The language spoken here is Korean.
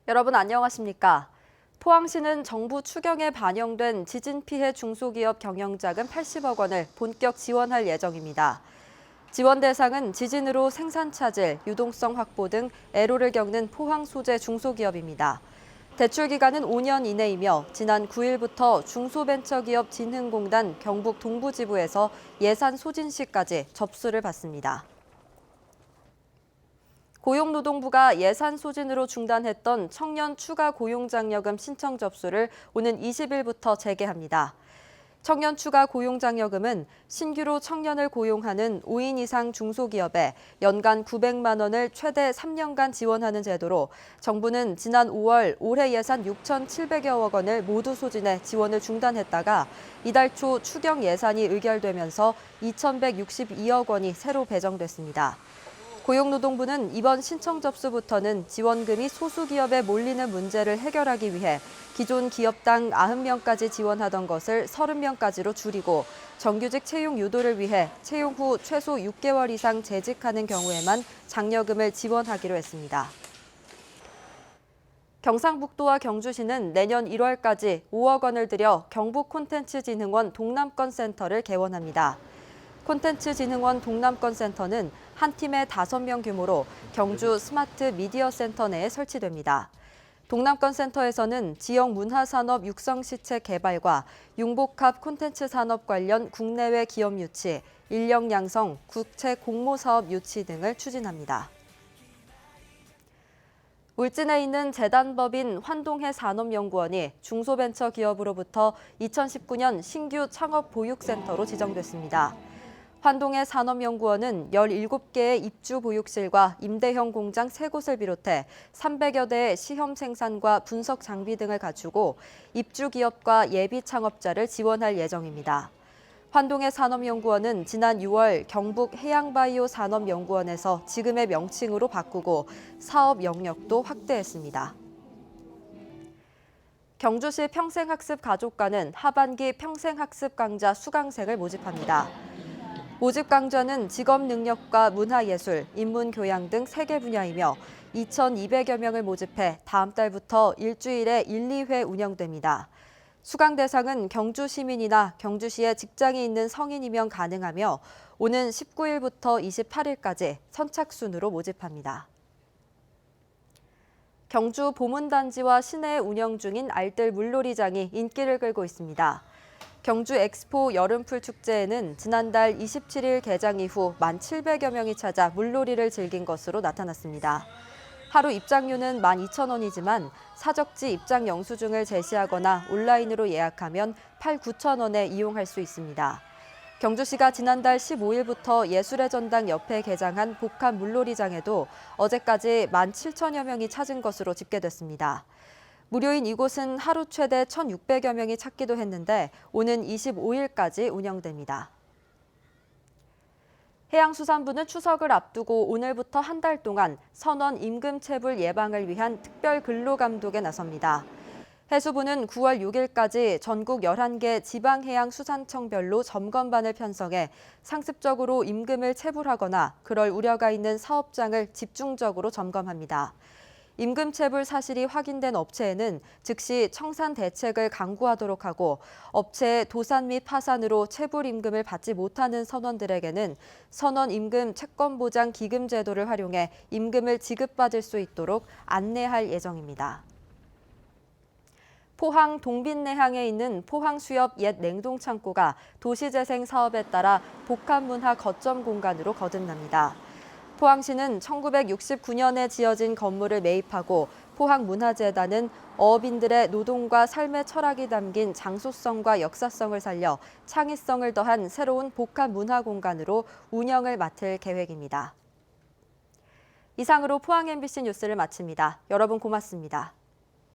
여러분 안녕하십니까? 포항시는 정부 추경에 반영된 지진 피해 중소기업 경영자금 80억 원을 본격 지원할 예정입니다. 지원 대상은 지진으로 생산 차질, 유동성 확보 등 애로를 겪는 포항 소재 중소기업입니다. 대출 기간은 5년 이내이며 지난 9일부터 중소벤처기업 진흥공단 경북 동부지부에서 예산 소진 시까지 접수를 받습니다. 고용노동부가 예산 소진으로 중단했던 청년 추가 고용장려금 신청 접수를 오는 20일부터 재개합니다. 청년 추가 고용장려금은 신규로 청년을 고용하는 5인 이상 중소기업에 연간 900만 원을 최대 3년간 지원하는 제도로 정부는 지난 5월 올해 예산 6,700여억 원을 모두 소진해 지원을 중단했다가 이달 초 추경 예산이 의결되면서 2,162억 원이 새로 배정됐습니다. 고용노동부는 이번 신청 접수부터는 지원금이 소수기업에 몰리는 문제를 해결하기 위해 기존 기업당 90명까지 지원하던 것을 30명까지로 줄이고 정규직 채용 유도를 위해 채용 후 최소 6개월 이상 재직하는 경우에만 장려금을 지원하기로 했습니다. 경상북도와 경주시는 내년 1월까지 5억 원을 들여 경북콘텐츠진흥원 동남권센터를 개원합니다. 콘텐츠진흥원 동남권센터는 한 팀에 5명 규모로 경주 스마트 미디어 센터 내에 설치됩니다. 동남권센터에서는 지역 문화산업 육성시책 개발과 융복합 콘텐츠 산업 관련 국내외 기업 유치, 인력 양성, 국책 공모사업 유치 등을 추진합니다. 울진에 있는 재단법인 환동해 산업연구원이 중소벤처기업으로부터 2019년 신규 창업보육센터로 지정됐습니다. 환동해 산업연구원은 17개의 입주보육실과 임대형 공장 3곳을 비롯해 300여 대의 시험 생산과 분석 장비 등을 갖추고 입주기업과 예비 창업자를 지원할 예정입니다. 환동해 산업연구원은 지난 6월 경북 해양바이오 산업연구원에서 지금의 명칭으로 바꾸고 사업 영역도 확대했습니다. 경주시 평생학습가족과는 하반기 평생학습 강좌 수강생을 모집합니다. 모집 강좌는 직업 능력과 문화예술, 인문교양 등 3개 분야이며 2,200여 명을 모집해 다음 달부터 일주일에 1, 2회 운영됩니다. 수강 대상은 경주 시민이나 경주시에 직장이 있는 성인이면 가능하며 오는 19일부터 28일까지 선착순으로 모집합니다. 경주 보문단지와 시내에 운영 중인 알뜰 물놀이장이 인기를 끌고 있습니다. 경주 엑스포 여름풀 축제에는 지난달 27일 개장 이후 1,700여 명이 찾아 물놀이를 즐긴 것으로 나타났습니다. 하루 입장료는 12,000원이지만 사적지 입장 영수증을 제시하거나 온라인으로 예약하면 8,9,000원에 이용할 수 있습니다. 경주시가 지난달 15일부터 예술의 전당 옆에 개장한 복합 물놀이장에도 어제까지 17,000여 명이 찾은 것으로 집계됐습니다. 무료인 이곳은 하루 최대 1,600여 명이 찾기도 했는데 오는 25일까지 운영됩니다. 해양수산부는 추석을 앞두고 오늘부터 한 달 동안 선원 임금체불 예방을 위한 특별 근로감독에 나섭니다. 해수부는 9월 6일까지 전국 11개 지방해양수산청별로 점검반을 편성해 상습적으로 임금을 체불하거나 그럴 우려가 있는 사업장을 집중적으로 점검합니다. 임금 체불 사실이 확인된 업체에는 즉시 청산 대책을 강구하도록 하고 업체의 도산 및 파산으로 체불 임금을 받지 못하는 선원들에게는 선원 임금 채권 보장 기금 제도를 활용해 임금을 지급받을 수 있도록 안내할 예정입니다. 포항 동빈내항에 있는 포항수협 옛 냉동창고가 도시재생 사업에 따라 복합문화 거점 공간으로 거듭납니다. 포항시는 1969년에 지어진 건물을 매입하고 포항문화재단은 어업인들의 노동과 삶의 철학이 담긴 장소성과 역사성을 살려 창의성을 더한 새로운 복합문화공간으로 운영을 맡을 계획입니다. 이상으로 포항 MBC 뉴스를 마칩니다. 여러분 고맙습니다.